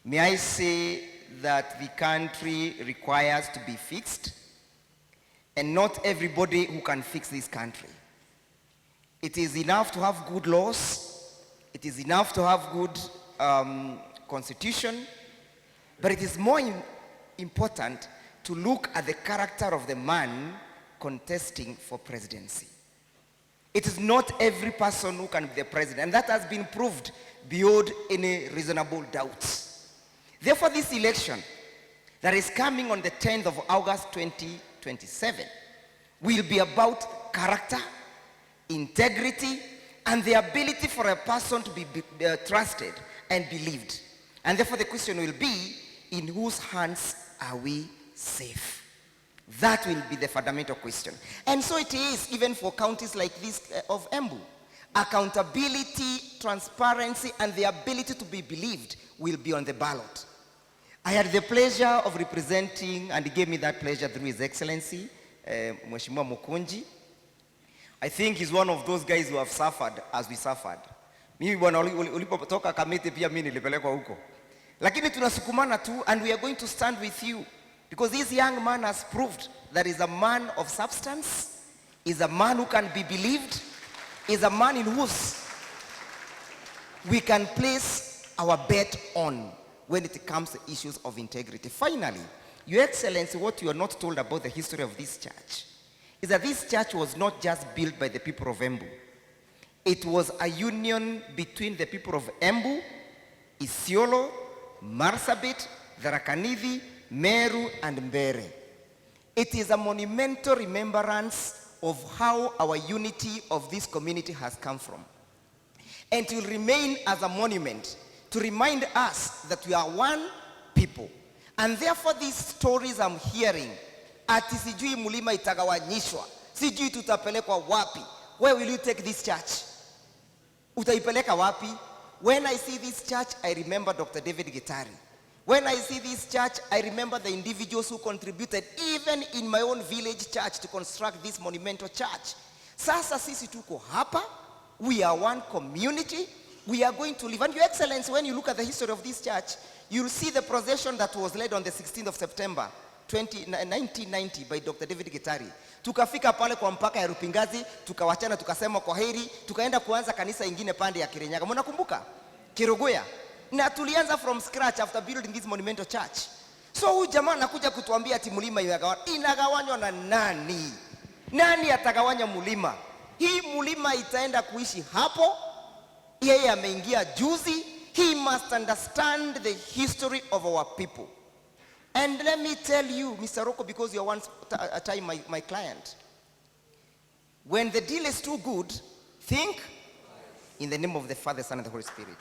may I say that the country requires to be fixed, and not everybody who can fix this country. It is enough to have good laws, it is enough to have good constitution, but it is more important to look at the character of the man contesting for presidency. It is not every person who can be the president, and that has been proved beyond any reasonable doubt. Therefore, this election that is coming on the 10th of August 2027 will be about character, integrity, and the ability for a person to be trusted and believed. And therefore, the question will be, in whose hands are we safe? That will be the fundamental question. And so it is even for counties like this of Embu. Accountability, transparency, and the ability to be believed will be on the ballot. I had the pleasure of representing, and he gave me that pleasure through His Excellency, Mheshimiwa Mukunji. I think he's one of those guys who have suffered as we suffered. Mimi bwana ulipotoka Kamiti pia mimi nilipelekwa huko. Lakini tunasukumana tu, and we are going to stand with you. Because this young man has proved that he's a man of substance, is a man who can be believed, is a man in whose we can place our bet on when it comes to issues of integrity. Finally, Your Excellency, what you are not told about the history of this church is that this church was not just built by the people of Embu. It was a union between the people of Embu, Isiolo, Marsabit, Tharaka-Nithi, Meru, and Mbere. It is a monumental remembrance of how our unity of this community has come from. And it will remain as a monument to remind us that we are one people. And therefore these stories I'm hearing, ati sijui mulima itagawanyishwa, sijui tutapelekwa wapi. Where will you take this church? Utaipeleka wapi? When I see this church, I remember Dr. David Gitari. When I see this church, I remember the individuals who contributed, even in my own village church, to construct this monumental church. Sasa sisi tuko hapa, we are one community, we are going to live. And Your Excellency, when you look at the history of this church, you'll see the procession that was led on the 16th of September 1990 by Dr. David Gitari. Tukafika pale kwa mpaka ya Rupingazi, tukawachana, tukasema kwa heri, tukaenda kuanza kanisa ingine pande ya Kirinyaga. Mnakumbuka? Kiruguya. Na tulianza from scratch after building this monumental church. So huyu jamaa anakuja kutuambia ati mulima inagawanywa na nani? Nani atagawanya mulima? Hii mulima itaenda kuishi hapo. Yeye ameingia juzi. He must understand the history of our people. And let me tell you, Mr. Ruku, because you are once a time my client. When the deal is too good, think in the name of the Father, Son, and the Holy Spirit.